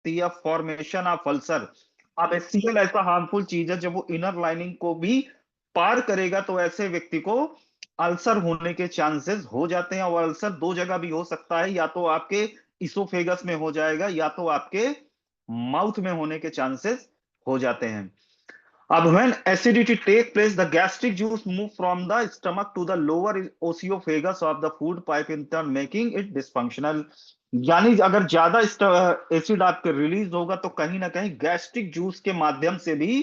सकती है formation of ulcer. अब HCl ऐसा हार्मफुल चीज है, जब वो इनर लाइनिंग को भी पार करेगा तो ऐसे व्यक्ति को अल्सर होने के चांसेस हो जाते हैं। और अल्सर दो जगह भी हो सकता है, या तो आपके इसोफेगस में हो जाएगा या तो आपके माउथ में होने के चांसेस हो जाते हैं। अब when acidity take place, the gastric juice move from the stomach to the lower esophagus of the food pipe, in turn making it dysfunctional। यानी अगर ज्यादा एसिड आपके रिलीज होगा तो कहीं ना कहीं गैस्ट्रिक जूस के माध्यम से भी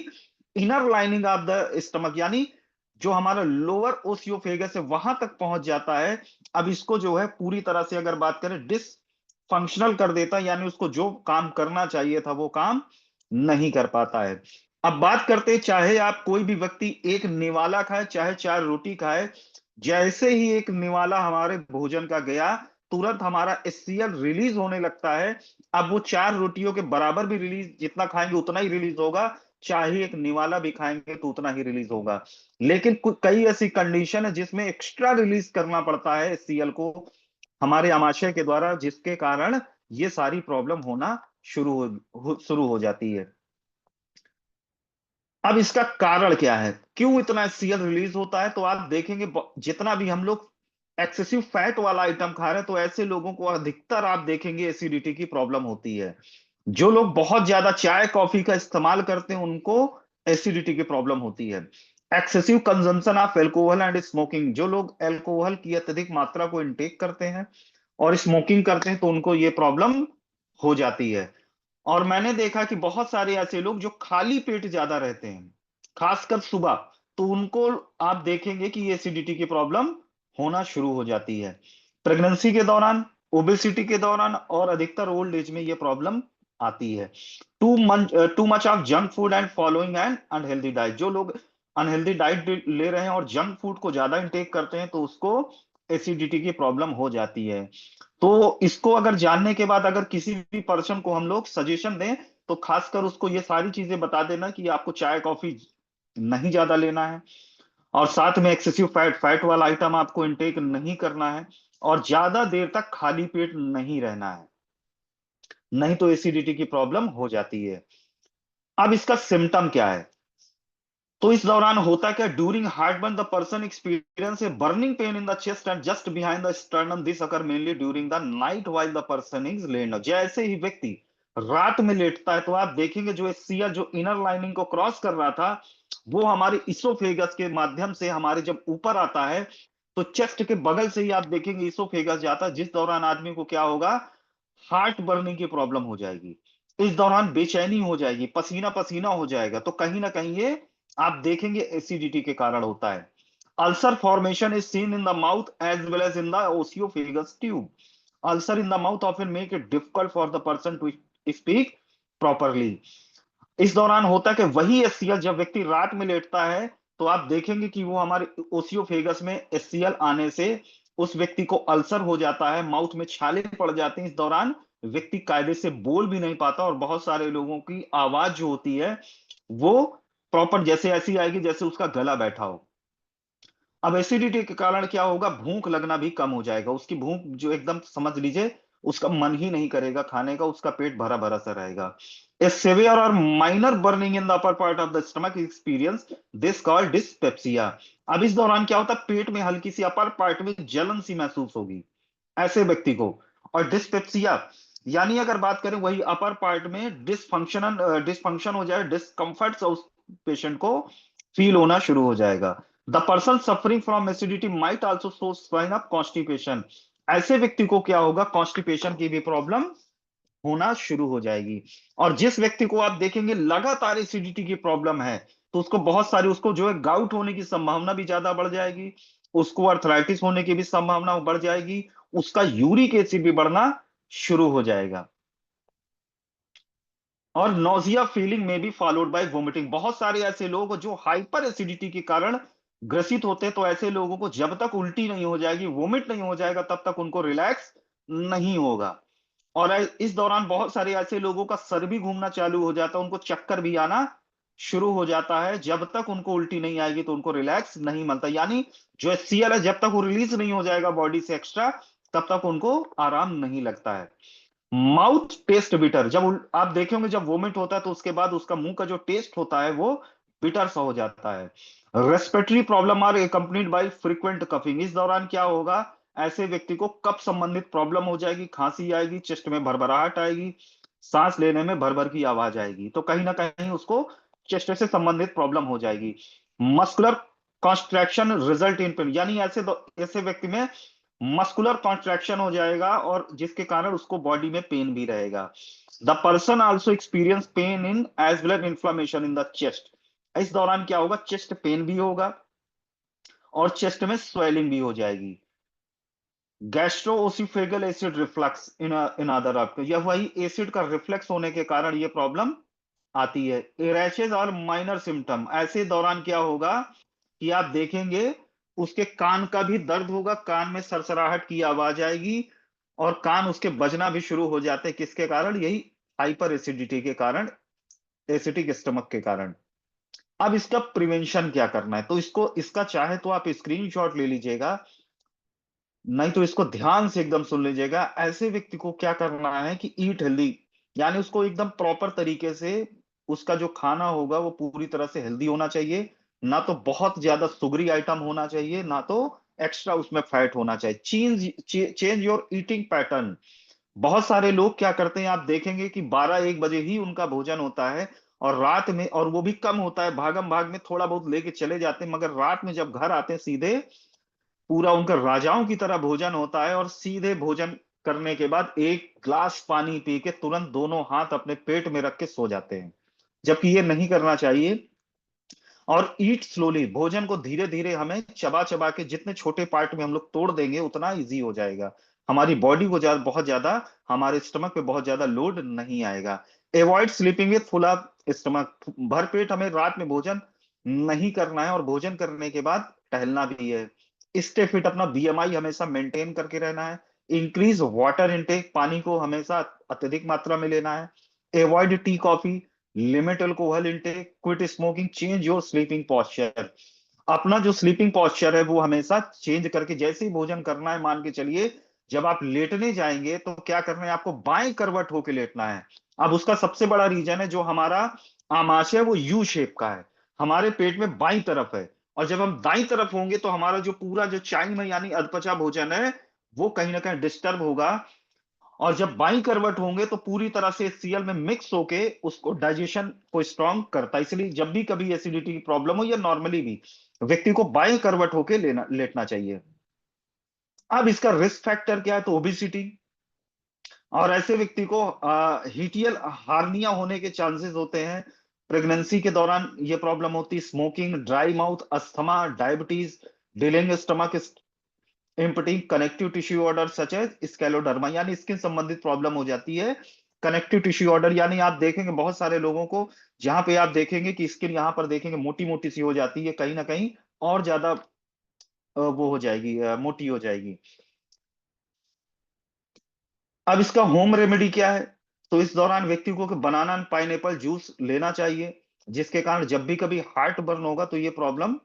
inner lining of the stomach, यानी जो हमारा लोअर ओसियोफेगस है वहां तक पहुंच जाता है। अब इसको जो है पूरी तरह से अगर बात करें डिसफंक्शनल कर देता है, यानी उसको जो काम करना चाहिए था वो काम नहीं कर पाता है। अब बात करते हैं, चाहे आप कोई भी व्यक्ति एक निवाला खाए चाहे चार रोटी खाए, जैसे ही एक निवाला हमारे भोजन का गया तुरंत हमारा HCl रिलीज होने लगता है। अब वो चार रोटियों के बराबर भी रिलीज, जितना खाएंगे उतना ही रिलीज होगा, चाहे एक निवाला भी खाएंगे तो उतना ही रिलीज होगा। लेकिन कई ऐसी कंडीशन है जिसमें एक्स्ट्रा रिलीज करना पड़ता है HCl को हमारे आमाशय के द्वारा, जिसके कारण ये सारी प्रॉब्लम होना शुरू हो जाती है। अब इसका कारण क्या है, क्यों इतना HCl रिलीज होता है? तो आप देखेंगे जितना भी हम लोग एक्सेसिव फैट वाला आइटम खा रहे हैं तो ऐसे लोगों को अधिकतर आप देखेंगे एसिडिटी की प्रॉब्लम होती है। जो लोग बहुत ज्यादा चाय कॉफी का इस्तेमाल करते हैं उनको एसिडिटी की प्रॉब्लम होती है। Excessive consumption of alcohol and smoking, जो लोग एल्कोहल की अत्यधिक मात्रा को इनटेक करते हैं और स्मोकिंग करते हैं तो उनको ये प्रॉब्लम हो जाती है। और मैंने देखा कि बहुत सारे ऐसे लोग जो खाली पेट ज्यादा रहते हैं, खासकर सुबह, तो उनको आप देखेंगे कि ये एसिडिटी की प्रॉब्लम होना शुरू हो जाती है। प्रेगनेंसी के दौरान, ओबेसिटी के दौरान और अधिकतर ओल्ड एज में ये प्रॉब्लम आती है। Too much of junk food and following and unhealthy diet, जो लोग अनहेल्दी डाइट ले रहे हैं और जंक फूड को ज्यादा इंटेक करते हैं तो उसको एसिडिटी की प्रॉब्लम हो जाती है। तो इसको अगर जानने के बाद अगर किसी भी पर्सन को हम लोग सजेशन दें तो खासकर उसको ये सारी चीजें बता देना कि आपको चाय कॉफी नहीं ज्यादा लेना है, और साथ में एक्सेसिव फैट वाला आइटम आपको इनटेक नहीं करना है, और ज्यादा देर तक खाली पेट नहीं रहना है, नहीं तो एसिडिटी की प्रॉब्लम हो जाती है। अब इसका सिम्टम क्या है? तो इस दौरान होता क्या, during heartburn the person experiences a burning pain in the chest and just behind the sternum, this occur mainly during the night while the person is lain. जैसे ही व्यक्ति रात में लेटता है तो आप देखेंगे जो एसिया जो इनर लाइनिंग को क्रॉस कर रहा था वो हमारे इसोफेगस के माध्यम से हमारे जब ऊपर आता है तो चेस्ट के बगल से ही आप देखेंगे इसोफेगस जाता है, जिस दौरान आदमी को क्या होगा, हार्ट बर्निंग की प्रॉब्लम हो जाएगी। इस दौरान बेचैनी हो जाएगी, पसीना पसीना हो जाएगा, तो कहीं ना कहीं ये आप देखेंगे एसिडिटी के कारण होता है। Ulcer formation is seen in the mouth as well as in the oesophagus tube. Ulcer in the mouth often make it difficult for the person to speak properly. इस दौरान होता है कि वही HCl जब व्यक्ति रात में लेटता है तो आप देखेंगे कि वो हमारे ओसियोफेगस में HCl आने से उस व्यक्ति को अल्सर हो जाता है, माउथ में छाले पड़ जाते हैं। इस दौरान व्यक्ति कायदे से बोल भी नहीं पाता और बहुत सारे लोगों की आवाज जो होती है वो प्रॉपर जैसे ऐसी आएगी जैसे उसका गला बैठा हो। अब एसिडिटी के कारण क्या होगा, भूख लगना भी कम हो जाएगा, उसकी भूख जो एकदम समझ लीजिए उसका मन ही नहीं करेगा खाने का, उसका पेट भरा भरा सा रहेगा। ए सेवियर और minor burning in the upper part of the stomach experience this called dyspepsia. अब इस दौरान क्या होता है, पेट में हल्की सी अपर पार्ट में जलन सी महसूस होगी ऐसे व्यक्ति को। और डिस्पेप्सिया यानी अगर बात करें वही अपर पार्ट में डिसफंक्शन हो जाए, डिस्कंफर्ट उस पेशेंट को फील होना शुरू हो जाएगा। The person suffering from acidity might also show sign of constipation. ऐसे व्यक्ति को क्या होगा, कॉन्स्टिपेशन की भी प्रॉब्लम होना शुरू हो जाएगी। और जिस व्यक्ति को आप देखेंगे लगातार एसिडिटी की प्रॉब्लम है तो उसको बहुत सारी, उसको जो है गाउट होने की संभावना भी ज्यादा बढ़ जाएगी, उसको अर्थराइटिस होने की भी संभावना बढ़ जाएगी, उसका यूरिक एसिड भी बढ़ना शुरू हो जाएगा। और नोजिया फीलिंग में भी फॉलोड बाय वोमिटिंग। बहुत सारे ऐसे लोग जो हाइपर एसिडिटी के कारण ग्रसित होते हैं तो ऐसे लोगों को जब तक उल्टी नहीं हो जाएगी, वोमिट नहीं हो जाएगा, तब तक उनको रिलैक्स नहीं होगा। और इस दौरान बहुत सारे ऐसे लोगों का सर भी घूमना चालू हो जाता है, उनको चक्कर भी आना शुरू हो जाता है। जब तक उनको उल्टी नहीं आएगी तो उनको रिलैक्स नहीं मिलता, यानी जो HCl है जब तक वो रिलीज नहीं हो जाएगा बॉडी से एक्स्ट्रा तब तक उनको आराम नहीं लगता है। माउथ टेस्ट बिटर, जब आप देखेंगे जब वोमिट होता है तो उसके बाद उसका मुंह का जो टेस्ट होता है वो बिटर सा हो जाता है। Respiratory problem are accompanied by frequent coughing, इस दौरान क्या होगा, ऐसे व्यक्ति को कफ संबंधित प्रॉब्लम हो जाएगी, खांसी आएगी, चेस्ट में भरभराहट आएगी, सांस लेने में भर भर की आवाज आएगी, तो कहीं ना कहीं उसको चेस्ट से संबंधित प्रॉब्लम हो जाएगी। Muscular contraction result in pen, यानी ऐसे व्यक्ति में मस्कुलर कॉन्ट्रैक्शन हो जाएगा और जिसके कारण उसको बॉडी में पेन भी रहेगा। The person also experience pain in as well as inflammation in the chest, इस दौरान क्या होगा, चेस्ट पेन भी होगा और चेस्ट में स्वेलिंग भी हो जाएगी। गैस्ट्रोओसिफेगल एसिड रिफ्लक्स इन अदर, आपको यह वही एसिड का रिफ्लेक्स होने के कारण ये प्रॉब्लम आती है। रैशेज और माइनर सिम्टम, ऐसे दौरान क्या होगा कि आप देखेंगे उसके कान का भी दर्द होगा, कान में सरसराहट की आवाज आएगी और कान उसके बजना भी शुरू हो जाते हैं, किसके कारण, यही हाइपर एसिडिटी के कारण, एसिडिक स्टमक के कारण। अब इसका प्रिवेंशन क्या करना है, तो इसको इसका चाहे तो आप स्क्रीनशॉट ले लीजिएगा, नहीं तो इसको ध्यान से एकदम सुन लीजिएगा। ऐसे व्यक्ति को क्या करना है कि ईट हेल्दी, यानी उसको एकदम प्रॉपर तरीके से उसका जो खाना होगा वो पूरी तरह से हेल्दी होना चाहिए, ना तो बहुत ज्यादा सुगरी आइटम होना चाहिए, ना तो एक्स्ट्रा उसमें फैट होना चाहिए। चेंज योर ईटिंग पैटर्न, बहुत सारे लोग क्या करते हैं, आप देखेंगे कि 12-1 बजे ही उनका भोजन होता है और रात में, और वो भी कम होता है, भागम भाग में थोड़ा बहुत लेके चले जाते हैं, मगर रात में जब घर आते हैं सीधे पूरा उनका राजाओं की तरह भोजन होता है और सीधे भोजन करने के बाद एक ग्लास पानी पी के तुरंत दोनों हाथ अपने पेट में रख के सो जाते हैं, जबकि ये नहीं करना चाहिए। और ईट स्लोली, भोजन को धीरे धीरे हमें चबा चबा के, जितने छोटे पार्ट में हम लोग तोड़ देंगे उतना इजी हो जाएगा, हमारी बॉडी को ज्यादा, बहुत ज्यादा हमारे स्टमक पे बहुत ज्यादा लोड नहीं आएगा। Avoid sleeping with full stomach, भर पेट हमें रात में भोजन नहीं करना है और भोजन करने के बाद टहलना भी है। स्टे फिट, अपना बीएमआई हमेशा मेंटेन करके रहना है। इंक्रीज वाटर इनटेक, पानी को हमेशा अत्यधिक मात्रा में लेना है। Avoid tea coffee, limit alcohol intake, quit smoking, change your sleeping posture, अपना जो स्लीपिंग पोस्चर है वो हमेशा चेंज करके, जैसे ही भोजन करना है, मान के चलिए जब आप लेटने जाएंगे तो क्या करना है, आपको बाएं करवट होके लेटना है। अब उसका सबसे बड़ा रीजन है, जो हमारा आमाशय है वो यू शेप का है, हमारे पेट में बाईं तरफ है, और जब हम दाईं तरफ होंगे तो हमारा जो पूरा जो चाइम है यानी अधपचा भोजन है वो कहीं ना कहीं डिस्टर्ब होगा, और जब बाई करवट होंगे तो पूरी तरह से सीएल में मिक्स होके उसको डाइजेशन को स्ट्रांग करता है। इसलिए जब भी कभी एसिडिटी की प्रॉब्लम हो या नॉर्मली भी व्यक्ति को बाएं करवट होके लेटना चाहिए। अब इसका रिस्क फैक्टर क्या है, तो ओबिसिटी, और ऐसे व्यक्ति को हीटियल हार्निया होने के चांसेस होते हैं, प्रेगनेंसी के दौरान ये प्रॉब्लम होती है, smoking, dry mouth, asthma, diabetes, डिलेंग स्टमक, इम्पटिंग, connective tissue order such as scleroderma, यानी स्किन संबंधित प्रॉब्लम हो जाती है। कनेक्टिव टिश्यू ऑर्डर यानी आप देखेंगे बहुत सारे लोगों को, जहां पे आप देखेंगे कि स्किन यहां पर देखेंगे मोटी मोटी सी हो जाती है, कहीं ना कहीं और ज्यादा वो हो जाएगी, मोटी हो जाएगी। अब इसका होम रेमेडी क्या है, तो इस दौरान व्यक्ति को बनाना पाइनएप्पल जूस लेना चाहिए, जिसके कारण जब भी कभी हार्ट बर्न होगा तो ये प्रॉब्लम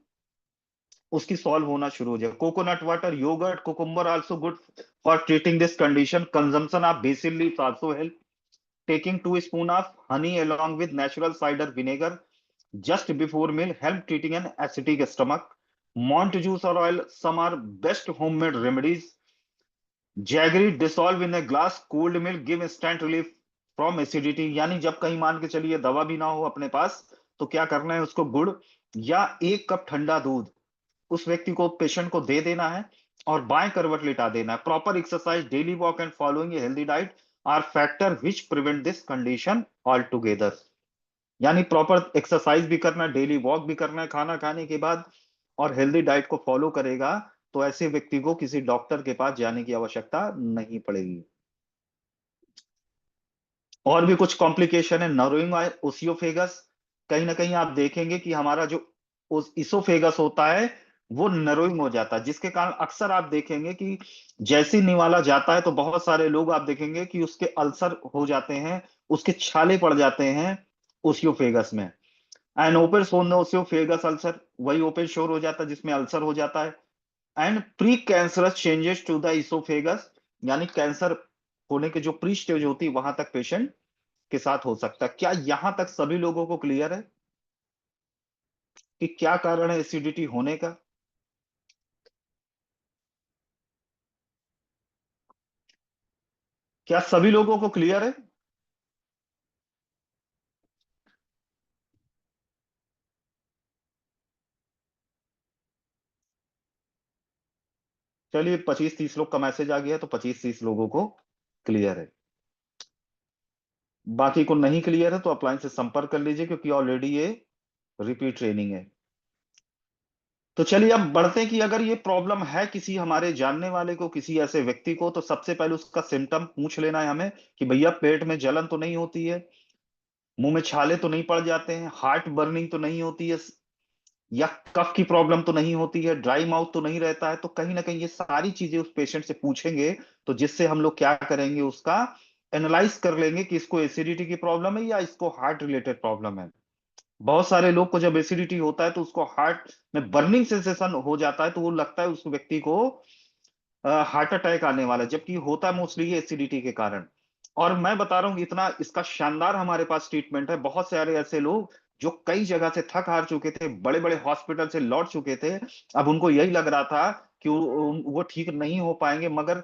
उसकी सॉल्व होना शुरू हो जाए। Coconut water, yogurt, cucumber also good for treating this condition. Consumption of basil leaves also help. Taking 2 spoon of honey along with natural cider vinegar just before meal help treating an acidic stomach. Mont juice or oil, some are best homemade remedies. Jaggery dissolve in a glass cold milk give instant relief from acidity, यानी जब कहीं मान के चलिए दवा भी ना हो अपने पास तो क्या करना है, उसको गुड़ या 1 कप ठंडा दूध उस व्यक्ति को, पेशेंट को दे देना है और बाएं करवट लिटा देना है। Proper exercise, daily walk and following a healthy diet are factor which prevent this condition all together, यानी प्रॉपर एक्सरसाइज भी करना है, डेली वॉक भी करना है खाना खाने के बाद, और हेल्दी डाइट को फॉलो करेगा तो ऐसे व्यक्ति को किसी डॉक्टर के पास जाने की आवश्यकता नहीं पड़ेगी। और भी कुछ कॉम्प्लिकेशन है, नरोइंग ओसियोफेगस, कहीं ना कहीं आप देखेंगे कि हमारा जो इसोफेगस होता है वो नरोइंग हो जाता है, जिसके कारण अक्सर आप देखेंगे कि जैसे ही निवाला जाता है तो बहुत सारे लोग आप देखेंगे कि उसके अल्सर हो जाते हैं, उसके छाले पड़ जाते हैं ओसियोफेगस में। And open sore oesophagus ulcer, वही ओपन शोर हो जाता है जिसमें अल्सर हो जाता है। And pre cancerous changes to the oesophagus, यानी कैंसर होने के जो प्री स्टेज होती है वहां तक पेशेंट के साथ हो सकता है। क्या यहां तक सभी लोगों को क्लियर है कि क्या कारण है एसिडिटी होने का? क्या सभी लोगों को क्लियर है? चलिए 25-30 लोग का मैसेज आ गया, तो 25-30 लोगों को क्लियर है। बाकी को नहीं क्लियर है तो अपलाइन से संपर्क कर लीजिए, क्योंकि ऑलरेडी ये रिपीट ट्रेनिंग है। तो चलिए अब बढ़ते हैं कि अगर ये प्रॉब्लम है किसी हमारे जानने वाले को, किसी ऐसे व्यक्ति को, तो सबसे पहले उसका सिम्टम पूछ लेना है हमें कि भैया पेट में जलन तो नहीं होती है, मुंह में छाले तो नहीं पड़ जाते हैं, हार्ट बर्निंग तो नहीं होती है, या कफ की प्रॉब्लम तो नहीं होती है, ड्राई माउथ तो नहीं रहता है। तो कहीं ना कहीं ये सारी चीजें उस पेशेंट से पूछेंगे, तो जिससे हम लोग क्या करेंगे, उसका एनालाइज कर लेंगे कि इसको एसिडिटी की प्रॉब्लम है या इसको हार्ट रिलेटेड प्रॉब्लम है। बहुत सारे लोग को जब एसिडिटी होता है तो उसको हार्ट में बर्निंग सेंसेशन हो जाता है, तो वो लगता है उस व्यक्ति को हार्ट अटैक आने वाला है, जबकि होता है मोस्टली ये एसिडिटी के कारण। और मैं बता रहा हूँ इतना इसका शानदार हमारे पास ट्रीटमेंट है। बहुत सारे ऐसे लोग जो कई जगह से थक हार चुके थे, बड़े बड़े हॉस्पिटल से लौट चुके थे, अब उनको यही लग रहा था कि वो ठीक नहीं हो पाएंगे, मगर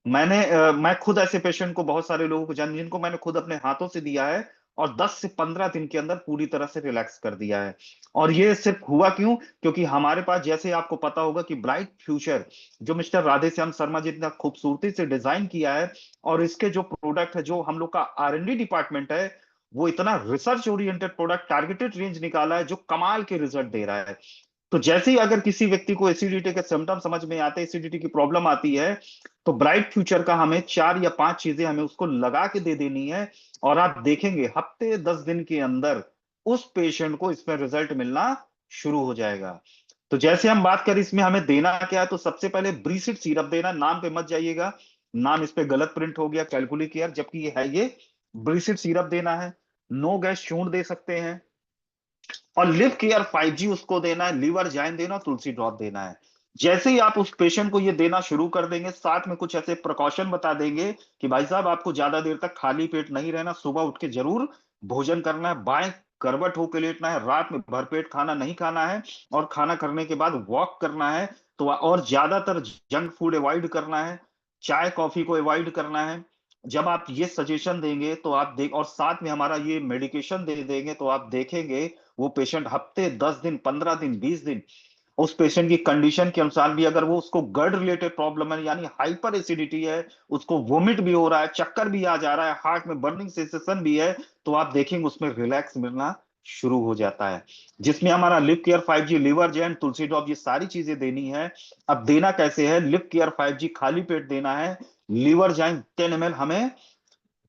मैं खुद ऐसे पेशेंट को, बहुत सारे लोगों को जान, जिनको मैंने खुद अपने हाथों से दिया है, और 10 से 15 दिन के अंदर पूरी तरह से रिलैक्स कर दिया है। और ये सिर्फ हुआ क्यों? क्योंकि हमारे पास, जैसे आपको पता होगा कि ब्राइट फ्यूचर जो मिस्टर राधेश्याम शर्मा जी ने इतना खूबसूरती से डिजाइन किया है, और इसके जो प्रोडक्ट है, जो हम लोग का R&D डिपार्टमेंट है, वो इतना research oriented product, targeted range निकाला है जो कमाल के रिजल्ट दे रहा है। तो जैसे ही अगर किसी व्यक्ति को एसिडिटी के सिम्टम समझ में आते हैं, एसिडिटी की प्रॉब्लम आती है, तो ब्राइट फ्यूचर का हमें 4 या 5 चीजें हमें उसको लगा के दे देनी है, और आप देखेंगे हफ्ते 10 दिन के अंदर उस पेशेंट को इसमें रिजल्ट मिलना शुरू हो जाएगा। तो जैसे हम बात करें इसमें हमें देना क्या है, तो सबसे पहले ब्रीसिड सिरप देना। नाम पे मत जाइएगा, नाम इस पे गलत प्रिंट हो गया, कैलकुली केयर, जबकि ये है ये ब्रीसिड सिरप देना है। नो गैस चूर्ण दे सकते हैं, और लिव केयर 5G उसको देना है, लीवर जैन देना, तुलसी ड्रॉप देना है। जैसे ही आप उस पेशेंट को ये देना शुरू कर देंगे, साथ में कुछ ऐसे प्रिकॉशन बता देंगे कि भाई साहब आपको ज्यादा देर तक खाली पेट नहीं रहना, सुबह उठ के जरूर भोजन करना है, बाएं करवट होकर लेटना है, रात में भरपेट खाना नहीं खाना है, और खाना करने के बाद वॉक करना है। तो और ज्यादातर जंक फूड अवॉइड करना है, चाय कॉफी को अवॉइड करना है। जब आप ये सजेशन देंगे तो आप देख, और साथ में हमारा ये मेडिकेशन दे देंगे, तो आप देखेंगे वो पेशेंट हफ्ते 10 दिन, 15 दिन, 20 दिन, उस पेशेंट की कंडीशन के अनुसार भी, अगर वो उसको गट रिलेटेड प्रॉब्लम है, यानी हाइपर एसिडिटी है, उसको वोमिट भी हो रहा है, चक्कर भी आ जा रहा है, हार्ट में बर्निंग सेंसेशन भी है, तो आप देखेंगे उसमें रिलैक्स मिलना शुरू हो जाता है। जिसमें हमारा लिव केयर 5G, लीवर जैन, तुलसी ड्रॉप, ये सारी चीजें देनी है। अब देना कैसे है? लिव केयर 5G खाली पेट देना है, लीवर जैन 10 ml हमें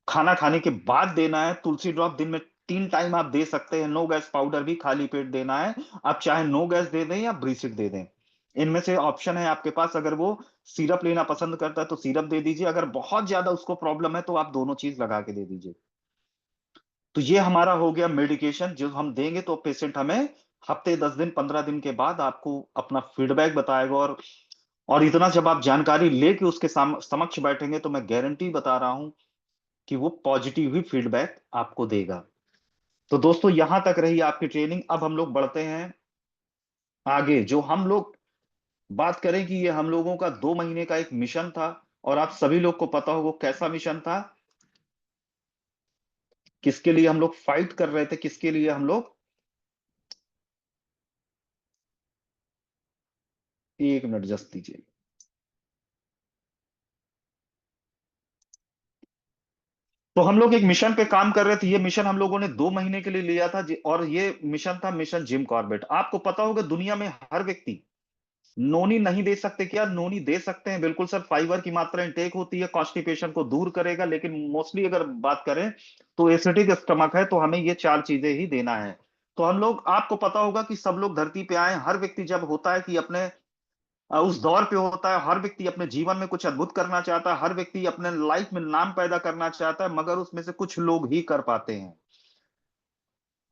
खाना खाने के बाद देना है, तुलसी ड्रॉप दिन में 3 टाइम आप दे सकते हैं, नो गैस पाउडर भी खाली पेट देना है। आप चाहे नो गैस दे दें या ब्रीसिड दे दें, इनमें से ऑप्शन है आपके पास। अगर वो सिरप लेना पसंद करता है तो सिरप दे दीजिए, अगर बहुत ज्यादा उसको प्रॉब्लम है तो आप दोनों चीज लगा के दे दीजिए। तो ये हमारा हो गया मेडिकेशन जो हम देंगे, तो पेशेंट हमें हफ्ते 10 दिन, 15 दिन के बाद आपको अपना फीडबैक बताएगा। और इतना जब आप जानकारी लेके उसके समक्ष बैठेंगे, तो मैं गारंटी बता रहा हूं कि वो पॉजिटिव ही फीडबैक आपको देगा। तो दोस्तों यहां तक रही आपकी ट्रेनिंग। अब हम लोग बढ़ते हैं आगे। जो हम लोग बात करें कि ये हम लोगों का 2 महीने का एक मिशन था, और आप सभी लोग को पता हो वो कैसा मिशन था, किसके लिए हम लोग फाइट कर रहे थे, किसके लिए हम लोग। 1 मिनट जस्ट दीजिए। तो हम लोग एक मिशन पे काम कर रहे थे। ये मिशन हम लोगों ने 2 महीने के लिए लिया था और ये मिशन था मिशन जिम कॉर्बेट। आपको पता होगा दुनिया में हर व्यक्ति नोनी नहीं दे सकते क्या? नोनी दे सकते हैं बिल्कुल सर, फाइबर की मात्रा इंटेक होती है, कॉन्स्टिपेशन को दूर करेगा, लेकिन मोस्टली अगर बात करें तो एसिडिक स्टमक है, तो हमें ये 4 चीजें ही देना है। तो हम लोग, आपको पता होगा कि सब लोग धरती पे आए, हर व्यक्ति जब होता है कि अपने उस दौर पे होता है, हर व्यक्ति अपने जीवन में कुछ अद्भुत करना चाहता है, हर व्यक्ति अपने लाइफ में नाम पैदा करना चाहता है, मगर उसमें से कुछ लोग ही कर पाते हैं।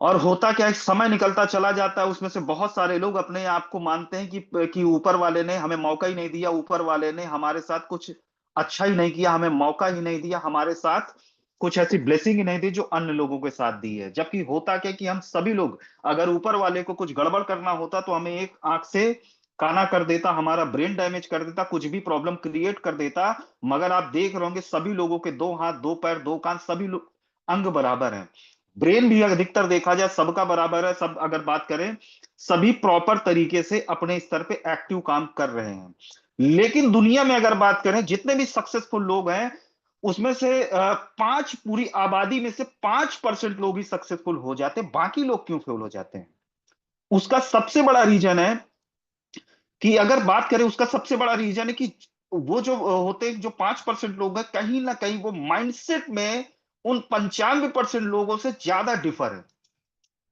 और होता क्या है, समय निकलता चला जाता है, उसमें से बहुत सारे लोग अपने आप को मानते हैं कि ऊपर वाले ने हमें मौका ही नहीं दिया, ऊपर वाले ने हमारे साथ कुछ अच्छा ही नहीं किया, हमें मौका ही नहीं दिया, हमारे साथ कुछ ऐसी ब्लेसिंग ही नहीं दी जो अन्य लोगों के साथ दी है। जबकि होता क्या कि हम सभी लोग, अगर ऊपर वाले को कुछ गड़बड़ करना होता तो हमें एक आंख से काना कर देता, हमारा ब्रेन डैमेज कर देता, कुछ भी प्रॉब्लम क्रिएट कर देता। मगर आप देख रहे होंगे सभी लोगों के दो हाथ, दो पैर, दो कान, सभी लोग अंग बराबर हैं। ब्रेन भी अधिकतर देखा जाए सबका बराबर है, सब अगर बात करें सभी प्रॉपर तरीके से अपने स्तर पे एक्टिव काम कर रहे हैं। लेकिन दुनिया में अगर बात करें जितने भी सक्सेसफुल लोग हैं, उसमें से पांच, पूरी आबादी में से 5% लोग ही सक्सेसफुल हो जाते हैं। बाकी लोग क्यों फेल हो जाते हैं? उसका सबसे बड़ा रीजन है कि अगर बात करें, उसका सबसे बड़ा रीजन है कि वो जो होते हैं, जो 5% लोग हैं, कहीं ना कहीं वो माइंडसेट में उन 95% लोगों से ज्यादा डिफर है।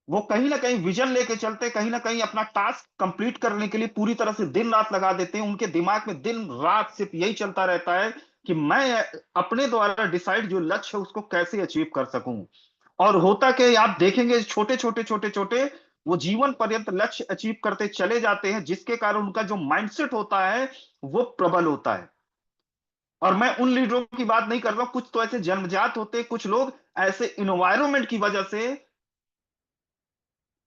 वो कहीं ना कहीं विजन लेके चलते, कहीं ना कहीं अपना टास्क कंप्लीट करने के लिए पूरी तरह से दिन रात लगा देते हैं। उनके दिमाग में दिन रात सिर्फ यही चलता रहता है कि मैं अपने द्वारा डिसाइड जो लक्ष्य है उसको कैसे अचीव कर सकूं। और होता कि आप देखेंगे छोटे छोटे छोटे छोटे वो जीवन पर्यंत लक्ष्य अचीव करते चले जाते हैं, जिसके कारण उनका जो माइंडसेट होता है वो प्रबल होता है। और मैं उन लीडरों की बात नहीं कर रहा हूं, कुछ तो ऐसे जन्मजात होते हैं, कुछ लोग ऐसे इन्वायरमेंट की वजह से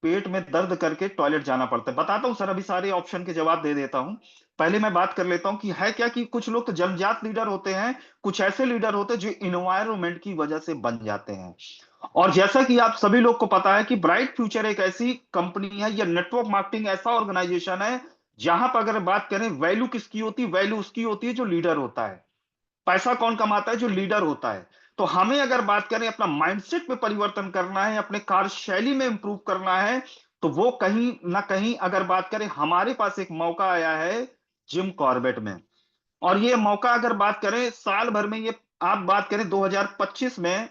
पेट में दर्द करके टॉयलेट जाना पड़ता है। बताता हूं सर, अभी सारे ऑप्शन के जवाब दे देता हूं। पहले मैं बात कर लेता हूं कि है क्या, कि कुछ लोग तो जन्मजात लीडर होते हैं, कुछ ऐसे लीडर होते हैं जो इन्वायरमेंट की वजह से बन जाते हैं। और जैसा कि आप सभी लोग को पता है कि ब्राइट फ्यूचर एक ऐसी कंपनी है या नेटवर्क मार्केटिंग ऐसा ऑर्गेनाइजेशन है जहां पर अगर बात करें वैल्यू किसकी होती है, वैल्यू उसकी होती है जो लीडर होता है। पैसा कौन कमाता है? जो लीडर होता है। तो हमें अगर बात करें अपना माइंडसेट में परिवर्तन करना है, अपने कार्यशैली में इंप्रूव करना है, तो वो कहीं ना कहीं अगर बात करें, हमारे पास एक मौका आया है जिम कॉर्बेट में। और ये मौका अगर बात करें साल भर में, ये आप बात करें 2025 में,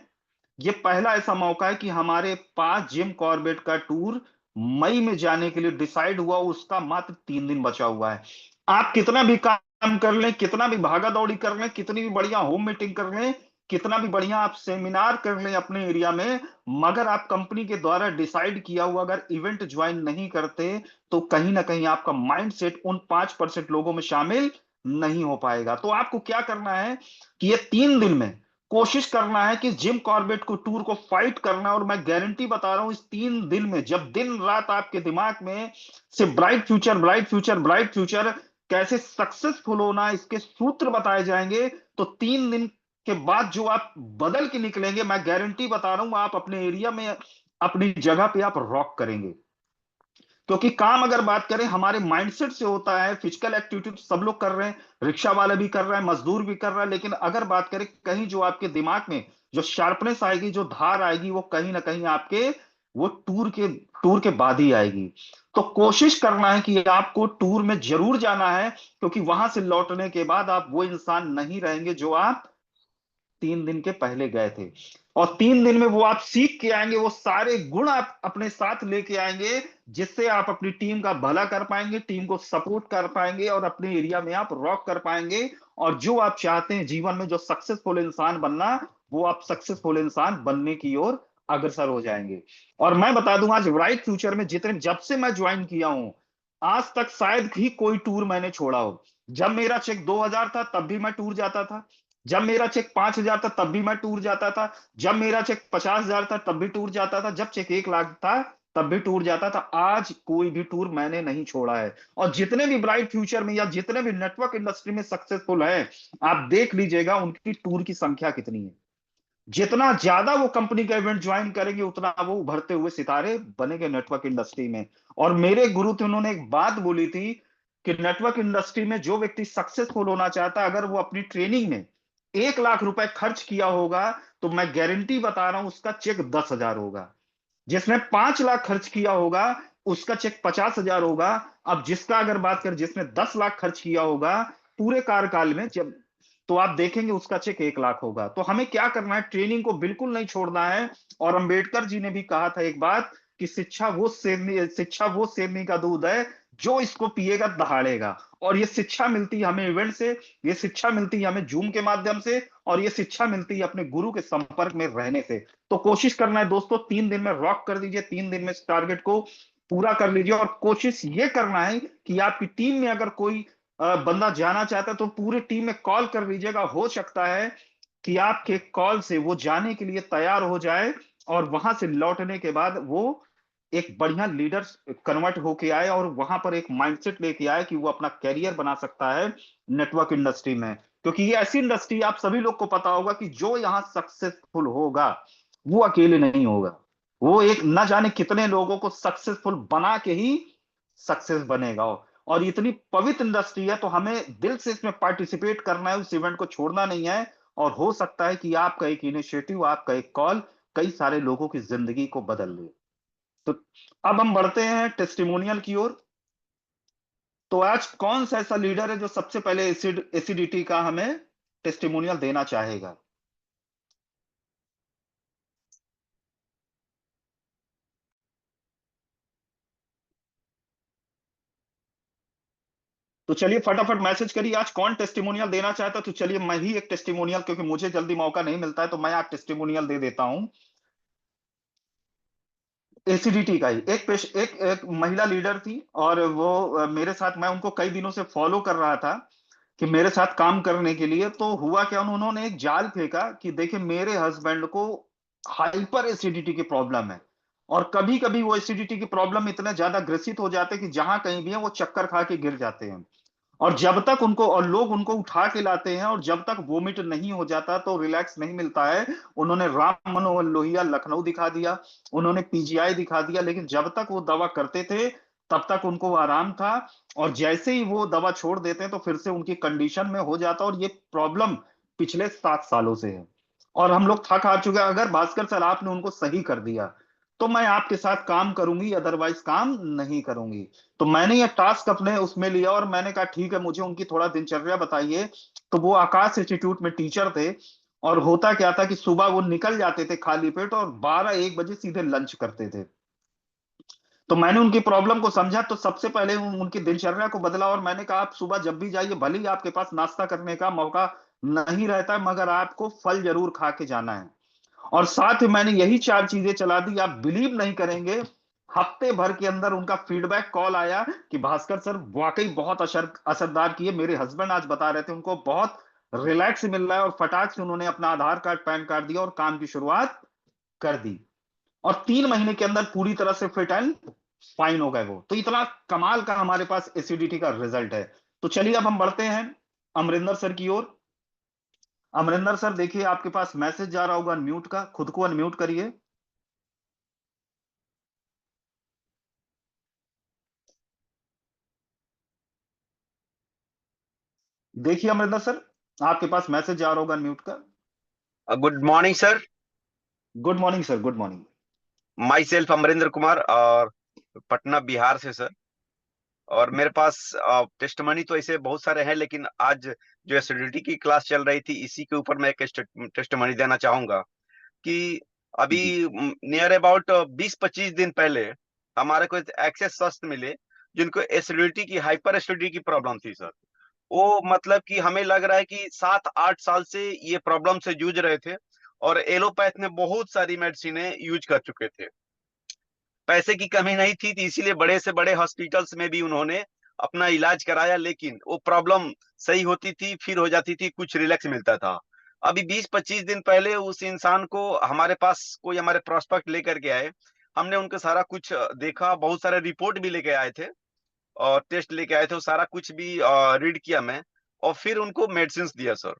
ये पहला ऐसा मौका है कि हमारे पास जिम कॉर्बेट का टूर मई में जाने के लिए डिसाइड हुआ, उसका मात्र 3 दिन बचा हुआ है। आप कितना भी काम कर लें, कितना भी भागा दौड़ी कर लें, कितनी भी बढ़िया होम मीटिंग कर लें, कितना भी बढ़िया आप सेमिनार कर लें अपने एरिया में, मगर आप कंपनी के द्वारा डिसाइड किया हुआ अगर इवेंट ज्वाइन नहीं करते, तो कहीं ना कहीं आपका माइंडसेट उन 5% लोगों में शामिल नहीं हो पाएगा। तो आपको क्या करना है कि ये 3 दिन में कोशिश करना है कि जिम कॉर्बेट को टूर को फाइट करना है। और मैं गारंटी बता रहा हूं, इस 3 दिन में जब दिन रात आपके दिमाग में सिर्फ bright future, bright future, bright future, कैसे सक्सेसफुल होना इसके सूत्र बताए जाएंगे, तो 3 दिन के बाद जो आप बदल के निकलेंगे, मैं गारंटी बता रहा हूं, आप अपने एरिया में अपनी जगह पे आप रॉक करेंगे। क्योंकि काम अगर बात करें हमारे माइंडसेट से होता है। फिजिकल एक्टिविटी तो सब लोग कर रहे हैं, रिक्शा वाला भी कर रहा है, मजदूर भी कर रहा है, लेकिन अगर बात करें कहीं जो आपके दिमाग में जो शार्पनेस आएगी, जो धार आएगी, वो कहीं ना कहीं आपके वो टूर के बाद ही आएगी। तो कोशिश करना है कि आपको टूर में जरूर जाना है, क्योंकि वहां से लौटने के बाद आप वो इंसान नहीं रहेंगे जो आप 3 दिन के पहले गए थे। और 3 दिन में वो आप सीख के आएंगे, वो सारे गुण आप अपने साथ लेके आएंगे, जिससे आप अपनी टीम का भला कर पाएंगे, टीम को सपोर्ट कर पाएंगे, और अपने एरिया में आप रॉक कर पाएंगे। और जो आप चाहते हैं जीवन में, जो सक्सेसफुल इंसान बनना, वो आप सक्सेसफुल इंसान बनने की ओर अग्रसर हो जाएंगे। और मैं बता दूं, आज राइट फ्यूचर में जितने, जब से मैं ज्वाइन किया हूं, आज तक शायद ही कोई टूर मैंने छोड़ा हो। जब मेरा चेक 2000 था तब भी मैं टूर जाता था, जब मेरा चेक 5000 था तब भी मैं टूर जाता था, जब मेरा चेक 50,000 था तब भी टूर जाता था, जब चेक 1 लाख था तब भी टूर जाता था। आज कोई भी टूर मैंने नहीं छोड़ा है। और जितने भी ब्राइट फ्यूचर में या जितने भी नेटवर्क इंडस्ट्री में सक्सेसफुल हैं, आप देख लीजिएगा उनकी टूर की संख्या कितनी है। जितना ज्यादा वो कंपनी का इवेंट ज्वाइन करेंगे, उतना वो उभरते हुए सितारे बनेंगे नेटवर्क इंडस्ट्री में। और मेरे गुरु थे, उन्होंने एक बात बोली थी कि नेटवर्क इंडस्ट्री में जो व्यक्ति सक्सेसफुल होना चाहता है, अगर वो अपनी ट्रेनिंग में 1 लाख रुपए खर्च किया होगा, तो मैं गारंटी बता रहा हूं उसका चेक 10,000 होगा। जिसने 5 लाख खर्च किया होगा, उसका चेक 50,000 होगा। अब जिसका अगर बात करें, जिसने 10 लाख खर्च किया होगा पूरे कार्यकाल में, जब तो आप देखेंगे उसका चेक 1 लाख होगा। तो हमें क्या करना है, ट्रेनिंग को बिल्कुल नहीं छोड़ना है। और अंबेडकर जी ने भी कहा था एक बात कि शिक्षा वो शेरनी का दूध है जो इसको पिएगा दहाड़ेगा। और ये शिक्षा मिलती है हमें इवेंट से, ये शिक्षा मिलती है हमें जूम के माध्यम से, और ये शिक्षा मिलती है अपने गुरु के संपर्क में रहने से। तो कोशिश करना है दोस्तों, 3 दिन में रॉक कर दीजिए, 3 दिन में इस टारगेट को पूरा कर लीजिए। और कोशिश ये करना है कि आपकी टीम में अगर कोई बंदा जाना चाहता है तो पूरी टीम में कॉल कर लीजिएगा। हो सकता है कि आपके कॉल से वो जाने के लिए तैयार हो जाए और वहां से लौटने के बाद वो एक बढ़िया लीडर कन्वर्ट होके आए और वहां पर एक माइंडसेट लेके आए कि वो अपना कैरियर बना सकता है नेटवर्क इंडस्ट्री में। क्योंकि ये ऐसी इंडस्ट्री, आप सभी लोग को पता होगा कि जो यहाँ सक्सेसफुल होगा वो अकेले नहीं होगा। वो एक न जाने कितने लोगों को सक्सेसफुल बना के ही सक्सेस बनेगा। और इतनी पवित्र इंडस्ट्री है तो हमें दिल से इसमें पार्टिसिपेट करना है, उस इवेंट को छोड़ना नहीं है। और हो सकता है कि आपका एक इनिशिएटिव, आपका एक कॉल कई सारे लोगों की जिंदगी को बदल दे। तो अब हम बढ़ते हैं टेस्टिमोनियल की ओर। तो आज कौन सा ऐसा लीडर है जो सबसे पहले एसिडिटी का हमें टेस्टिमोनियल देना चाहेगा? तो चलिए फटाफट मैसेज करिए आज कौन टेस्टिमोनियल देना चाहता है। तो चलिए मैं ही एक टेस्टिमोनियल, क्योंकि मुझे जल्दी मौका नहीं मिलता है, तो मैं आज टेस्टिमोनियल दे देता हूं। एसिडिटी का ही एक महिला लीडर थी और वो मेरे साथ, मैं उनको कई दिनों से फॉलो कर रहा था कि मेरे साथ काम करने के लिए। तो हुआ क्या, उन्होंने एक जाल फेंका कि देखिए मेरे हस्बैंड को हाइपर एसिडिटी की प्रॉब्लम है और कभी कभी वो एसिडिटी की प्रॉब्लम इतने ज्यादा ग्रसित हो जाते हैं कि जहां कहीं भी है वो चक्कर खा के गिर जाते हैं। और जब तक उनको, और लोग उनको उठा के लाते हैं, और जब तक वोमिट नहीं हो जाता तो रिलैक्स नहीं मिलता है। उन्होंने राम मनोहर लोहिया लखनऊ दिखा दिया, उन्होंने पीजीआई दिखा दिया, लेकिन जब तक वो दवा करते थे तब तक उनको आराम था। और जैसे ही वो दवा छोड़ देते हैं तो फिर से उनकी कंडीशन में हो जाता। और ये प्रॉब्लम पिछले 7 सालों से है और हम लोग थक हार चुके हैं। अगर भास्कर सर आपने उनको सही कर दिया तो मैं आपके साथ काम करूंगी, अदरवाइज काम नहीं करूंगी। तो मैंने ये टास्क अपने उसमें लिया और मैंने कहा ठीक है, मुझे उनकी थोड़ा दिनचर्या बताइए। तो वो आकाश इंस्टीट्यूट में टीचर थे और होता क्या था कि सुबह वो निकल जाते थे खाली पेट और 12-1 बजे सीधे लंच करते थे। तो मैंने उनकी प्रॉब्लम को समझा, तो सबसे पहले उनकी दिनचर्या को बदला और मैंने कहा आप सुबह जब भी जाइए, भले ही आपके पास नाश्ता करने का मौका नहीं रहता है, मगर आपको फल जरूर खा के जाना है। और साथ ही मैंने यही 4 चीजें चला दी, आप बिलीव नहीं करेंगे। हफ्ते भर के अंदर उनका फीडबैक कॉल आया कि भास्कर सर वाकई बहुत असरदार किए। मेरे हस्बैंड आज बता रहे थे उनको बहुत रिलैक्स मिल रहा है और फटाक से उन्होंने अपना आधार कार्ड पैन कार्ड दिया और काम की शुरुआत कर दी। और 3 महीने के अंदर पूरी तरह से फिट एंड फाइन हो गए वो। तो इतना कमाल का हमारे पास एसिडिटी का रिजल्ट है। तो चलिए अब हम बढ़ते हैं अमरिंदर सर की ओर। अमरिंदर सर देखिए आपके पास मैसेज जा रहा होगा अनम्यूट का, खुद को अनम्यूट करिए। देखिए अमरिंदर सर आपके पास मैसेज जा रहा होगा अनम्यूट का। Good morning sir. Good morning sir, good morning. My self Amarinder Kumar और पटना बिहार से सर। और मेरे पास टेस्टमनी तो ऐसे बहुत सारे हैं, लेकिन आज जो एसिडिटी की क्लास चल रही थी इसी के ऊपर मैं एक टेस्टमनी देना चाहूंगा कि अभी जी। नियर अबाउट 20-25 दिन पहले हमारे को ऐसे शख्स मिले जिनको एसिडिटी की, हाइपर एसिडिटी की प्रॉब्लम थी सर। वो मतलब कि हमें लग रहा है कि 7-8 साल से ये प्रॉब्लम से जूझ रहे थे और एलोपैथ में बहुत सारी मेडिसिनें यूज कर चुके थे। पैसे की कमी नहीं थी तो इसीलिए बड़े से बड़े हॉस्पिटल्स में भी उन्होंने अपना इलाज कराया, लेकिन वो प्रॉब्लम सही होती थी, फिर हो जाती थी, कुछ रिलैक्स मिलता था। अभी 20-25 दिन पहले उस इंसान को हमारे पास कोई हमारे प्रोस्पेक्ट लेकर के आए। हमने उनका सारा कुछ देखा, बहुत सारे रिपोर्ट भी लेके आए थे और टेस्ट लेके आए थे, वो सारा कुछ भी रीड किया मैं। और फिर उनको मेडिसिन दिया सर।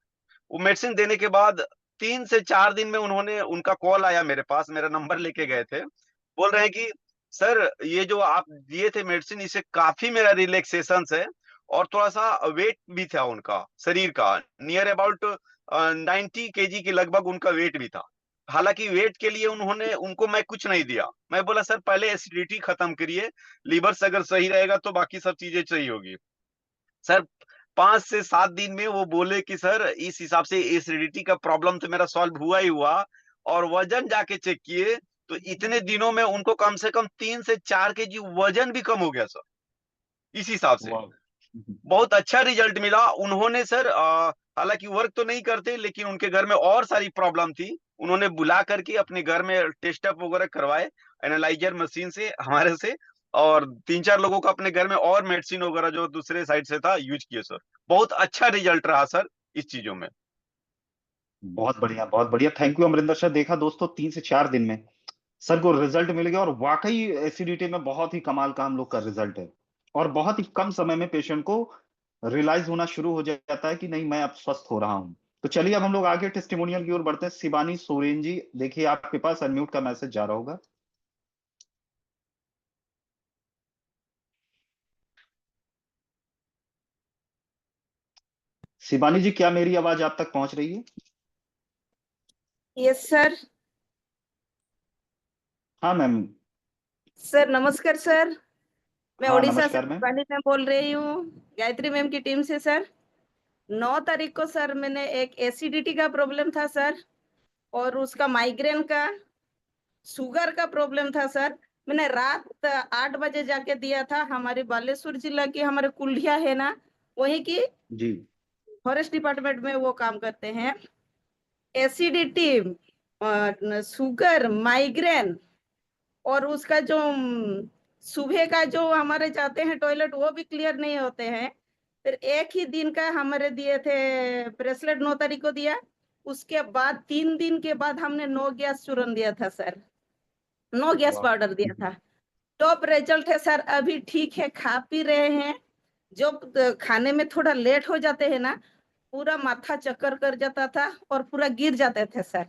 वो मेडिसिन देने के बाद 3 से 4 दिन में उन्होंने, उनका कॉल आया मेरे पास, मेरा नंबर लेके गए थे। बोल रहे हैं कि सर ये जो आप दिए थे मेडिसिन, इससे काफी मेरा रिलैक्सेशन है। और थोड़ा सा वेट भी था उनका शरीर का, नियर अबाउट 90 kg के लगभग उनका वेट भी था। हालांकि वेट के लिए उन्होंने, उनको मैं कुछ नहीं दिया। मैं बोला सर पहले एसिडिटी खत्म करिए, लीवर से अगर सही रहेगा तो बाकी सब चीजें सही होगी। सर 5 से 7 दिन में वो बोले कि सर इस हिसाब से एसिडिटी का प्रॉब्लम तो मेरा सॉल्व हुआ ही हुआ। और वजन जाके चेक किए तो इतने दिनों में उनको कम से कम 3 से 4 kg वजन भी कम हो गया सर। इस हिसाब से वाह। बहुत अच्छा रिजल्ट मिला। उन्होंने सर हालांकि वर्क तो नहीं करते, लेकिन उनके घर में और सारी प्रॉब्लम थी। उन्होंने बुला करके अपने घर में टेस्ट अप वगैरह करवाए एनालाइजर मशीन से हमारे से। और 3-4 लोगों को अपने घर में और मेडिसिन वगैरह जो दूसरे साइड से था यूज किए सर। बहुत अच्छा रिजल्ट रहा सर इस चीजों में। बहुत बढ़िया, बहुत बढ़िया। Thank you Amarinder sir. देखा दोस्तों, 3 से 4 दिन में सर को रिजल्ट मिल गया, और वाकई एसिडिटी में बहुत ही कमाल का हम लोग का रिजल्ट है। और बहुत ही कम समय में पेशेंट को रियलाइज होना शुरू हो जाता है कि नहीं, मैं अब स्वस्थ हो रहा हूँ। तो चलिए अब हम लोग आगे टेस्टिमोनियल की ओर बढ़ते हैं। शिवानी सोरेन जी, देखिए आपके पास अनम्यूट का मैसेज जा रहा होगा। शिवानी जी, क्या मेरी आवाज आप तक पहुंच रही है? Yes sir. हाँ मैम। सर नमस्कार सर। मैं हाँ उड़ीसा से नमस्कार मैम। शिवानी मैम बोल रही हूँ, गायत्री मैम की टीम से सर। 9 तारीख को सर मैंने एक एसिडिटी का प्रॉब्लम था सर, और उसका माइग्रेन का, शुगर का प्रॉब्लम था सर। मैंने रात 8 बजे जाके दिया था। हमारे बालेश्वर जिला की, हमारे कुल्डिया है ना, वहीं की जी फॉरेस्ट डिपार्टमेंट में वो काम करते हैं। एसिडिटी, शुगर, माइग्रेन, और उसका जो सुबह का जो हमारे जाते हैं टॉयलेट, वो भी क्लियर नहीं होते हैं। फिर एक ही दिन का हमारे दिए थे ब्रेसलेट, 9 तारीख को दिया। उसके बाद 3 दिन के बाद हमने नो गैस चूरन दिया था सर, नो गैस वाह। पाउडर दिया था। टॉप रिजल्ट है सर, अभी ठीक है, खा पी रहे हैं। जो खाने में थोड़ा लेट हो जाते हैं ना, पूरा माथा चक्कर कर जाता था और पूरा गिर जाते थे सर।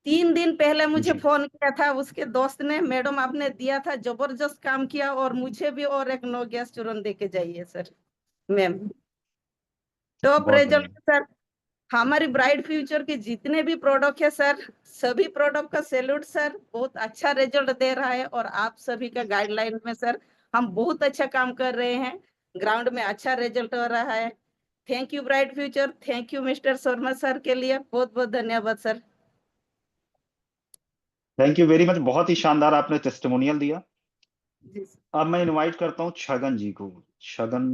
3 दिन पहले मुझे जी फोन किया था उसके दोस्त ने, मैडम आपने दिया था, जबरदस्त काम किया, और मुझे भी और एक नो गैस चूरन दे के जाइए सर मैम। टॉप बहुत बढ़िया। Result sir. हमारी ब्राइट फ्यूचर के जितने भी प्रोडक्ट है सर, सभी प्रोडक्ट का सैल्यूट सर। बहुत अच्छा रिजल्ट दे रहा है, और आप सभी का गाइडलाइन में सर हम बहुत अच्छा काम कर रहे हैं। ग्राउंड में अच्छा रिजल्ट हो रहा है। Thank you bright future, thank you mister Sharma sir के लिए बहुत बहुत धन्यवाद sir. Thank you very much, बहुत ही शानदार आपने टेस्टिमोनियल दिया। जी अब मैं इनवाइट करता हूँ छगन जी को। छगन,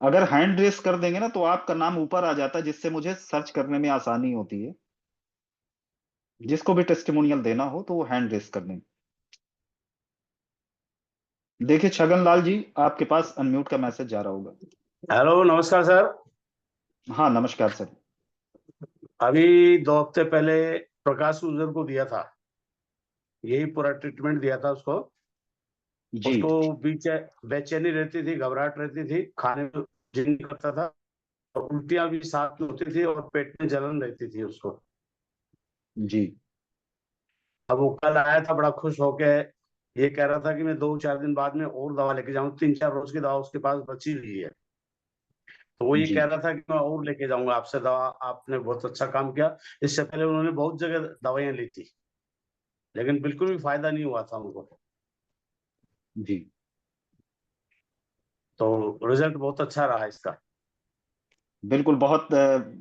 अगर हैंड रेस कर देंगे ना तो आपका नाम ऊपर आ जाता है, जिससे मुझे सर्च करने में आसानी होती है। जिसको भी टेस्टिमोनियल देना हो तो वो हैंड रेस कर दें। देखिए छगन लाल जी, आपके पास अनम्यूट का मैसेज जा रहा होगा। हेलो, नमस्कार सर। हाँ नमस्कार सर। अभी 2 हफ्ते पहले प्रकाश गुजर को दिया था, यही पूरा ट्रीटमेंट दिया था उसको। जी उसको बीच बेचैनी रहती थी, घबराहट रहती थी, खाने में जी नहीं करता था, और उल्टियां भी साथ में होती थी, और पेट में जलन रहती थी उसको। जी अब वो कल आया था बड़ा खुश होके, ये कह रहा था कि मैं 2-4 दिन बाद में और दवा लेके जाऊँ, 3-4 रोज की दवा उसके पास बची हुई है। तो वो ये जी कह रहा था कि मैं और लेके जाऊंगा आपसे दवा, आपने बहुत अच्छा काम किया। इससे पहले उन्होंने बहुत जगह दवाइयां ली थी, लेकिन बिल्कुल भी फायदा नहीं हुआ था उनको। जी तो रिजल्ट बहुत अच्छा रहा इसका। बिल्कुल। बहुत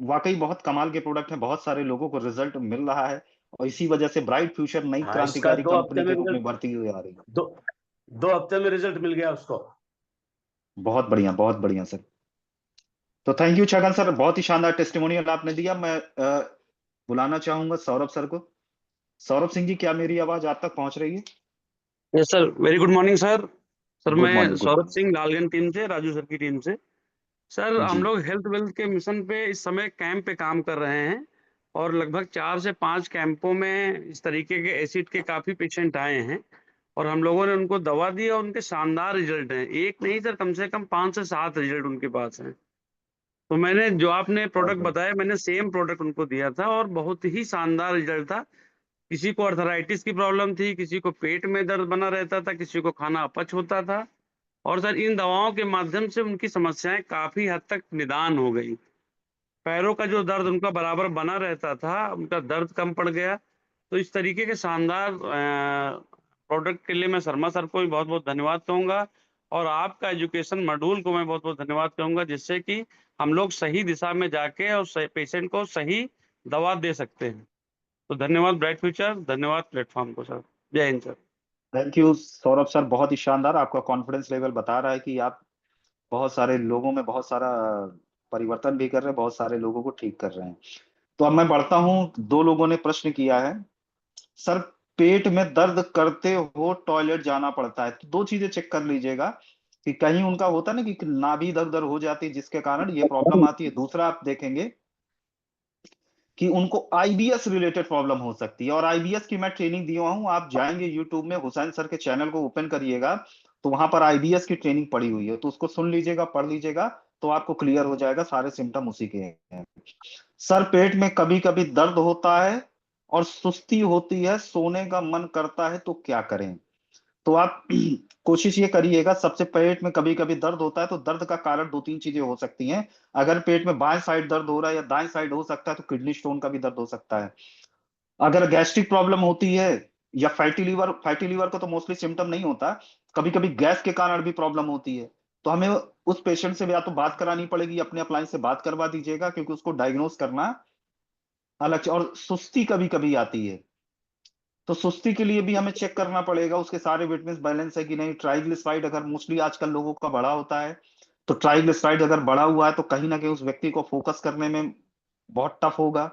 वाकई बहुत कमाल के प्रोडक्ट हैं, बहुत सारे लोगों को रिजल्ट मिल रहा है, और इसी वजह से ब्राइट फ्यूचर नई हाँ, इसका क्रांतिकारी 2 हफ्ते कंपनी में के रूप में रिजल्ट, बढ़ती हुई आ रही है। दो 2 हफ्ते में रिजल्ट मिल गया उसको। बहुत बढ़िया, बहुत बढ़िया सर। तो थैंक यू छगन सर, बहुत ही शानदार टेस्टिमोनियल आपने दिया। मैं बुलाना चाहूंगा सौरभ सर को। सौरभ सिंह जी, क्या मेरी आवाज आप तक पहुंच रही है? Yes sir, very good morning sir. Sir good मैं morning, good Saurabh morning. Singh, Lalganj team से, राजू सर की टीम से। सर हम जी लोग हेल्थ वेल्थ के मिशन पे इस समय कैंप पे काम कर रहे हैं, और लगभग 4 से 5 कैंपों में इस तरीके के एसिड के काफी पेशेंट आए हैं, और हम लोगों ने उनको दवा दी और उनके शानदार रिजल्ट हैं। एक नहीं सर, कम से कम 5 से 7 रिजल्ट उनके पास हैं। तो मैंने जो आपने बहुत प्रोडक्ट बढ़िया। बताया, मैंने सेम प्रोडक्ट उनको दिया था, और बहुत ही शानदार रिजल्ट था। किसी को अर्थराइटिस की प्रॉब्लम थी, किसी को पेट में दर्द बना रहता था, किसी को खाना अपच होता था, और सर इन दवाओं के माध्यम से उनकी समस्याएं काफी हद तक निदान हो गई। पैरों का जो दर्द उनका बराबर बना रहता था, उनका दर्द कम पड़ गया। तो इस तरीके के शानदार प्रोडक्ट के लिए मैं शर्मा सर को भी बहुत बहुत धन्यवाद कहूंगा, और आपका एजुकेशन मॉड्यूल को मैं बहुत बहुत धन्यवाद कहूंगा, जिससे कि हम लोग सही दिशा में जाके और पेशेंट को सही दवा दे सकते हैं। तो धन्यवाद ब्राइट फ्यूचर, धन्यवाद प्लेटफॉर्म को सर। जय Hind sir. Thank you Saurabh sir, बहुत ही शानदार। आपका कॉन्फिडेंस लेवल बता रहा है कि आप बहुत सारे लोगों में बहुत सारा परिवर्तन भी कर रहे हैं, बहुत सारे लोगों को ठीक कर रहे हैं। तो अब मैं बढ़ता हूँ। 2 लोगों ने प्रश्न किया है। सर पेट में दर्द करते हो टॉयलेट जाना पड़ता है, तो दो चीजें चेक कर लीजिएगा कि कहीं उनका होता है ना कि नाभि इधर उधर हो जाती है जिसके कारण ये प्रॉब्लम आती है। दूसरा आप देखेंगे कि उनको आईबीएस रिलेटेड प्रॉब्लम हो सकती है, और आईबीएस की मैं ट्रेनिंग दिया हूं। आप जाएंगे यूट्यूब में, हुसैन सर के चैनल को ओपन करिएगा, तो वहां पर आईबीएस की ट्रेनिंग पड़ी हुई है, तो उसको सुन लीजिएगा, पढ़ लीजिएगा, तो आपको क्लियर हो जाएगा, सारे सिम्टम उसी के हैं। सर पेट में कभी कभी दर्द होता है और सुस्ती होती है, सोने का मन करता है, तो क्या करें? तो आप कोशिश ये करिएगा, सबसे पेट में कभी कभी दर्द होता है तो दर्द का कारण दो तीन चीजें हो सकती हैं। अगर पेट में बाएं साइड दर्द हो रहा है या दाएं साइड हो सकता है, तो किडनी स्टोन का भी दर्द हो सकता है। अगर गैस्ट्रिक प्रॉब्लम होती है या फैटी लीवर को तो मोस्टली सिम्टम नहीं होता, कभी कभी गैस के कारण भी प्रॉब्लम होती है, तो हमें उस पेशेंट से या तो बात करानी पड़ेगी, अपने अप्लायंस से बात करवा दीजिएगा, क्योंकि उसको डायग्नोज करना अलग। और सुस्ती कभी कभी आती है, तो सुस्ती के लिए भी हमें चेक करना पड़ेगा उसके सारे विटामिन बैलेंस है कि नहीं। ट्राइग्लिसराइड अगर मोस्टली आजकल लोगों का बढ़ा होता है, तो ट्राइग्लिसराइड अगर बढ़ा हुआ है तो कहीं ना कहीं उस व्यक्ति को फोकस करने में बहुत टफ होगा।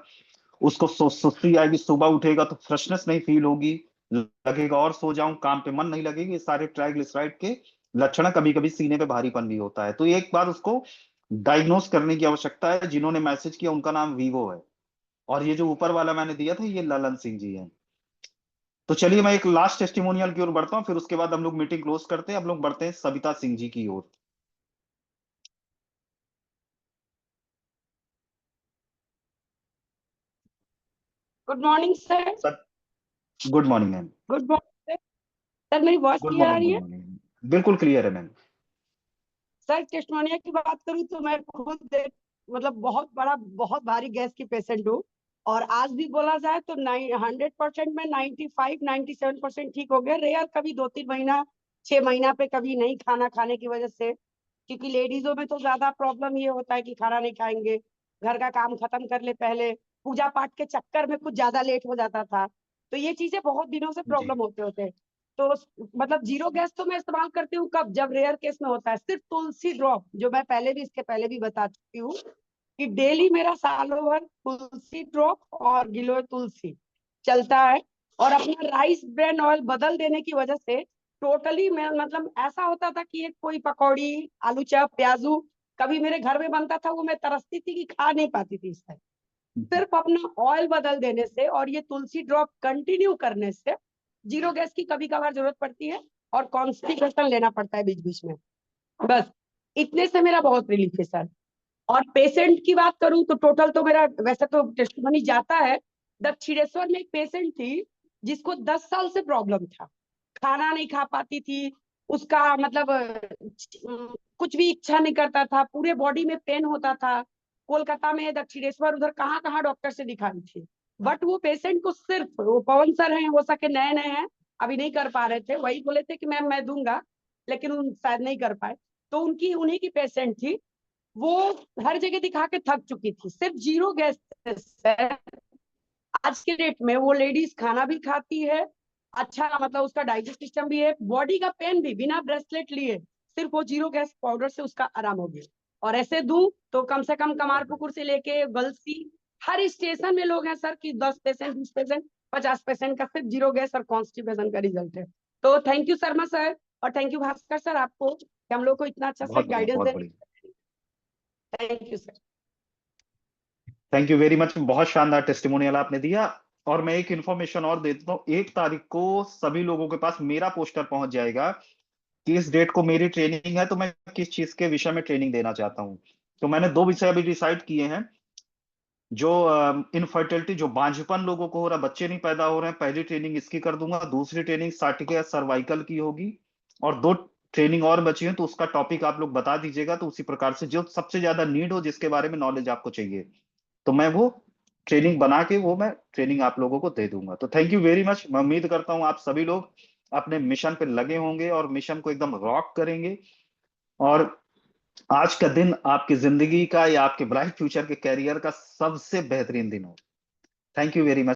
उसको सुस्ती आएगी, सुबह उठेगा तो फ्रेशनेस नहीं फील होगी, लगेगा और सो जाऊं, काम पे मन नहीं लगेगी। ये सारे ट्राइग्लिसराइड के लक्षण। कभी कभी सीने पे भारीपन भी होता है, तो एक बार उसको डायग्नोस करने की आवश्यकता है। जिन्होंने मैसेज किया उनका नाम वीवो है, और ये जो ऊपर वाला मैंने दिया था ये ललन सिंह जी है। तो चलिए मैं एक लास्ट टेस्टिमोनियल की ओर बढ़ता हूं, फिर उसके बाद हम लोग मीटिंग क्लोज करते हैं। हम लोग बढ़ते हैं सविता सिंह जी की ओर। Good morning sir. Sir good morning ma'am. Good morning sir. Sir मेरी वॉइस गुड क्लियर आ मॉर्निंग, रही गुड है? मॉर्निंग। बिल्कुल क्लियर है मैम। सर टेस्टिमोनिया की बात करूं तो मैं खुद मतलब बहुत भारी गैस की पेशेंट हूँ। और आज भी बोला जाए तो 100% में 95-97% ठीक हो गया। रेयर कभी 2-3 महीना 6 महीना पे कभी नहीं खाना खाने की वजह से, क्योंकि लेडीजों में तो ज्यादा प्रॉब्लम ये होता है कि खाना नहीं खाएंगे, घर का काम खत्म कर ले, पहले पूजा पाठ के चक्कर में कुछ ज्यादा लेट हो जाता था। तो ये चीजें बहुत दिनों से जी प्रॉब्लम होते होते तो मतलब जीरो गैस तो मैं इस्तेमाल करती हूँ कब, जब रेयर केस में होता है। सिर्फ तुलसी ड्रॉप, जो मैं इसके पहले भी बता चुकी हूँ कि डेली मेरा सालों भर तुलसी ड्रॉप और गिलोय तुलसी चलता है। और अपना राइस ब्रेन ऑयल बदल देने की वजह से टोटली मैं मतलब ऐसा होता था कि एक कोई पकौड़ी, आलू चप, प्याजू कभी मेरे घर में बनता था, वो मैं तरसती थी कि खा नहीं पाती थी। इस सिर्फ अपना ऑयल बदल देने से और ये तुलसी ड्रॉप कंटिन्यू करने से जीरो गैस की कभी कभार जरूरत पड़ती है, और कॉन्स्टिपेशन लेना पड़ता है बीच बीच में, बस इतने से मेरा बहुत रिलीफ है सर। और पेशेंट की बात करूं तो टोटल तो मेरा वैसे तो टेस्टिमनी जाता है। दक्षिणेश्वर में एक पेशेंट थी जिसको 10 साल से प्रॉब्लम था, खाना नहीं खा पाती थी, उसका मतलब कुछ भी इच्छा नहीं करता था, पूरे बॉडी में पेन होता था। कोलकाता में, दक्षिणेश्वर, उधर कहाँ कहाँ डॉक्टर से दिखाई थी। बट वो पेशेंट को सिर्फ, वो पवन सर हैं, हो सके नए नए हैं, अभी नहीं कर पा रहे थे, वही बोले थे कि मैम मैं दूंगा, लेकिन उन शायद नहीं कर पाए। तो उनकी उन्हीं की पेशेंट थी, वो हर जगह दिखा के थक चुकी थी, सिर्फ जीरो गैस से। आज के डेट में वो लेडीज खाना भी खाती है, अच्छा मतलब उसका डाइजेस्ट सिस्टम भी है, बॉडी का पेन भी बिना ब्रेसलेट लिए सिर्फ वो जीरो गैस पाउडर से उसका आराम हो गया। और ऐसे दूं तो कम से कम कमारपुकुर से लेके गलसी हर स्टेशन में लोग हैं सर कि 10 पेशेंट, 20 पेशेंट, 50 पेशेंट का सिर्फ जीरो गैस और कॉन्स्टिपेशन का रिजल्ट है। तो थैंक यू शर्मा सर, और थैंक यू भास्कर सर आपको कि हम लोग को इतना अच्छा से बहुत बढ़िया, गाइडेंस बहुत देने। बढ़िया। Thank you sir. Thank you very much, बहुत शानदार टेस्टिमोनियल आपने दिया। और मैं एक इन्फॉर्मेशन और दे देता हूँ, 1 तारीख को सभी लोगों के पास मेरा पोस्टर पहुंच जाएगा कि इस डेट को मेरी ट्रेनिंग है, तो मैं किस चीज के विषय में ट्रेनिंग देना चाहता हूँ। तो मैंने 2 विषय अभी डिसाइड किए हैं। जो इनफर्टिलिटी, जो बांझपन लोगों को हो रहा है, बच्चे नहीं पैदा हो रहे हैं, पहली ट्रेनिंग इसकी कर दूंगा। दूसरी ट्रेनिंग साटिका सर्वाइकल की होगी। और 2 ट्रेनिंग और बची हैं, तो उसका टॉपिक आप लोग बता दीजिएगा, तो उसी प्रकार से जो सबसे ज्यादा नीड हो, जिसके बारे में नॉलेज आपको चाहिए, तो मैं वो ट्रेनिंग बना के वो मैं ट्रेनिंग आप लोगों को दे दूंगा। तो थैंक यू वेरी मच। मैं उम्मीद करता हूं आप सभी लोग अपने मिशन पे लगे होंगे और मिशन को एकदम रॉक करेंगे, और आज का दिन आपकी जिंदगी का या आपके ब्राइट फ्यूचर के कैरियर का सबसे बेहतरीन दिन हो। Thank you very much.